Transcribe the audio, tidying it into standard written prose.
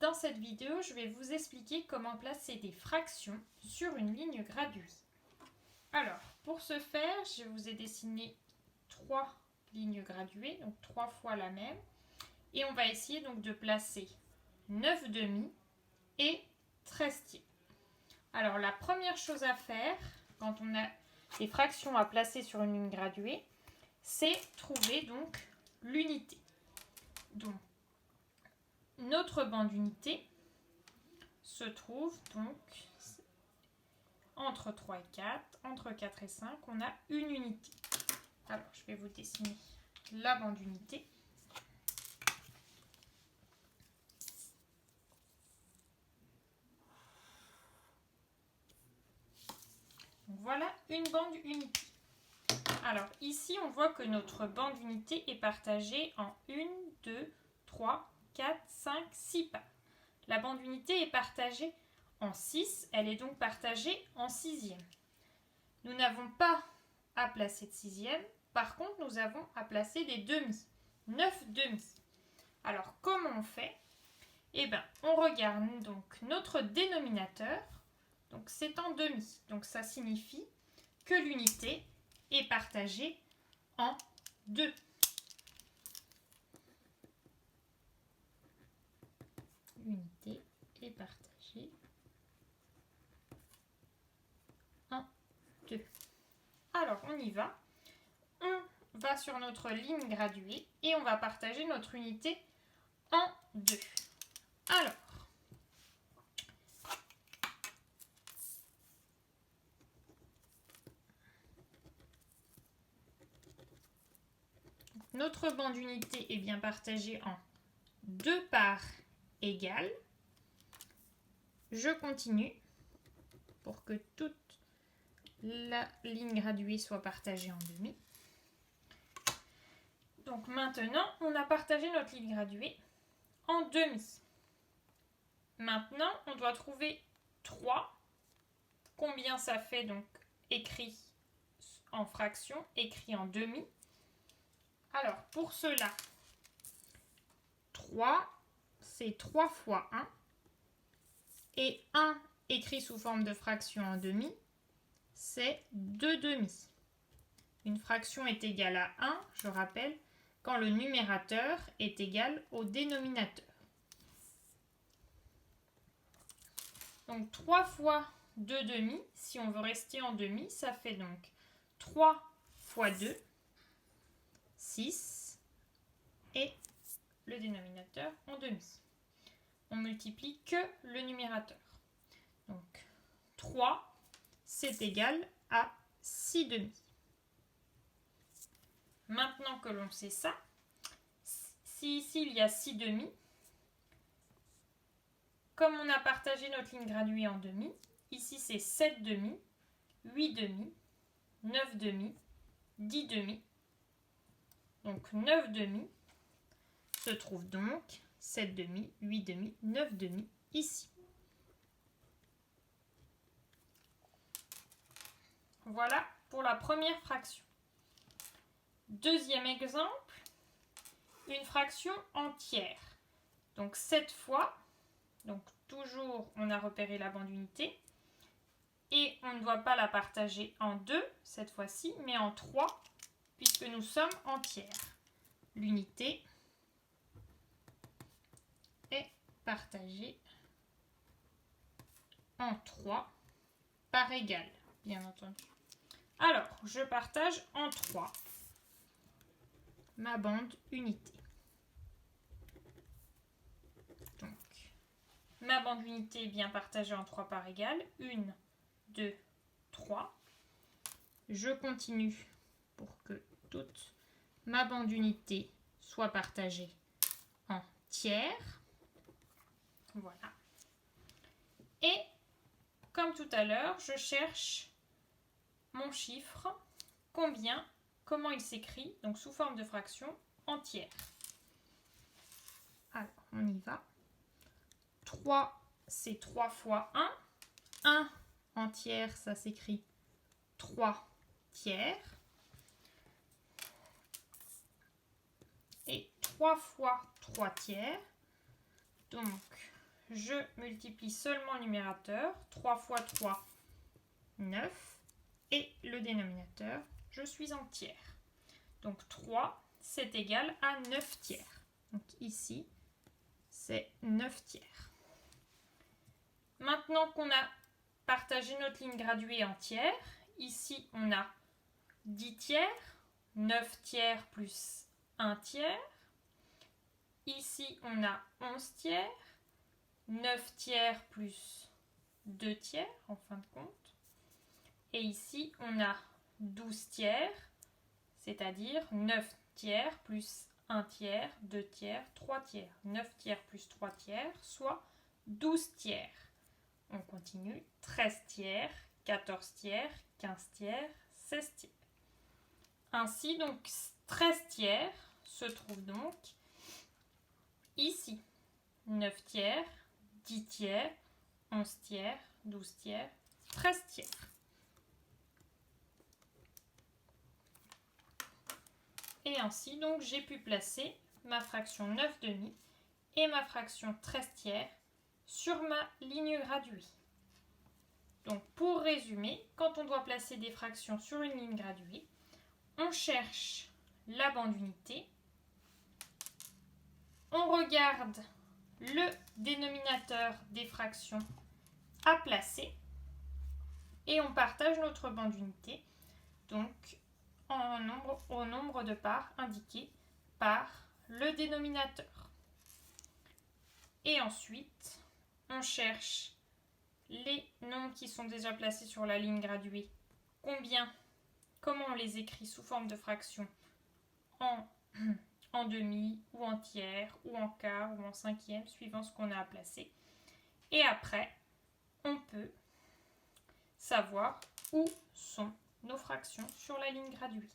Dans cette vidéo, je vais vous expliquer comment placer des fractions sur une ligne graduée. Alors, pour ce faire, je vous ai dessiné 3 lignes graduées, donc 3 fois la même. Et on va essayer donc de placer 9 demi et 13 tiers. Alors, la première chose à faire, quand on a des fractions à placer sur une ligne graduée, c'est trouver donc l'unité. Donc, notre banc d'unité se trouve donc entre 3 et 4, entre 4 et 5, on a une unité. Alors, je vais vous dessiner la bande d'unité. Donc, voilà une bande unité. Alors, ici, on voit que notre bande d'unité est partagée en 1, 2, 3, 4, 5, 6 parts. La bande d'unité est partagée en 6, elle est donc partagée en sixième. Nous n'avons pas à placer de sixième, par contre nous avons à placer des demi, 9 demi. Alors comment on fait? Eh bien, on regarde donc notre dénominateur, donc c'est en demi, donc ça signifie que l'unité est partagée en 2. L'unité est partagée en 2. Alors, on y va. On va sur notre ligne graduée et on va partager notre unité en 2. Alors, notre banc d'unité est bien partagé en 2 parts égales. Je continue pour que toute la ligne graduée soit partagée en demi. Donc maintenant, on a partagé notre ligne graduée en demi. Maintenant, on doit trouver 3. Combien ça fait donc écrit en fraction, écrit en demi? Alors, pour cela, 3, c'est 3 fois 1. Et 1 écrit sous forme de fraction en demi, c'est 2 demi. Une fraction est égale à 1, je rappelle, quand le numérateur est égal au dénominateur. Donc 3 fois 2 demi, si on veut rester en demi, ça fait donc 3 fois 2, 6, et le dénominateur en demi. On multiplie que le numérateur. Donc 3, c'est égal à 6 demi. Maintenant que l'on sait ça, si ici il y a 6 demi, comme on a partagé notre ligne graduée en demi, ici c'est 7 demi, 8 demi, 9 demi, 10 demi. Donc 9 demi se trouve donc 7 demi, 8 demi, 9 demi ici. Voilà pour la première fraction. Deuxième exemple, une fraction entière. Donc cette fois, donc toujours on a repéré la bande d'unité et on ne doit pas la partager en 2 cette fois-ci, mais en 3 puisque nous sommes entières. L'unité est partagée en 3 par égale, bien entendu. Alors, je partage en 3 ma bande unité. Donc, ma bande unité est bien partagée en 3 parts égales. 1, 2, 3. Je continue pour que toute ma bande unité soit partagée en tiers. Voilà. Et comme tout à l'heure, je cherche mon chiffre, comment il s'écrit, donc sous forme de fraction entière. Alors, on y va. 3, c'est 3 fois 1. 1 entière, ça s'écrit 3 tiers. Et 3 fois 3 tiers, donc je multiplie seulement le numérateur. 3 fois 3, 9. Et le dénominateur, je suis en tiers. Donc 3, c'est égal à 9 tiers. Donc ici, c'est 9 tiers. Maintenant qu'on a partagé notre ligne graduée en tiers, ici on a 10 tiers, 9 tiers plus 1 tiers. Ici on a 11 tiers, 9 tiers plus 2 tiers en fin de compte. Et ici on a 12 tiers, c'est-à-dire 9 tiers plus 1 tiers, 2 tiers, 3 tiers. 9 tiers plus 3 tiers, soit 12 tiers. On continue, 13 tiers, 14 tiers, 15 tiers, 16 tiers. Ainsi, donc, 13 tiers se trouve donc ici. 9 tiers, 10 tiers, 11 tiers, 12 tiers, 13 tiers. Et ainsi, donc, j'ai pu placer ma fraction 9 demi et ma fraction 13 tiers sur ma ligne graduée. Donc, pour résumer, quand on doit placer des fractions sur une ligne graduée, on cherche la bande unité, on regarde le dénominateur des fractions à placer et on partage notre bande unité, donc au nombre de parts indiquées par le dénominateur. Et ensuite, on cherche les nombres qui sont déjà placés sur la ligne graduée. Comment on les écrit sous forme de fractions en demi ou en tiers ou en quart ou en cinquième, suivant ce qu'on a à placer. Et après, on peut savoir où sont nos fractions sur la ligne graduée.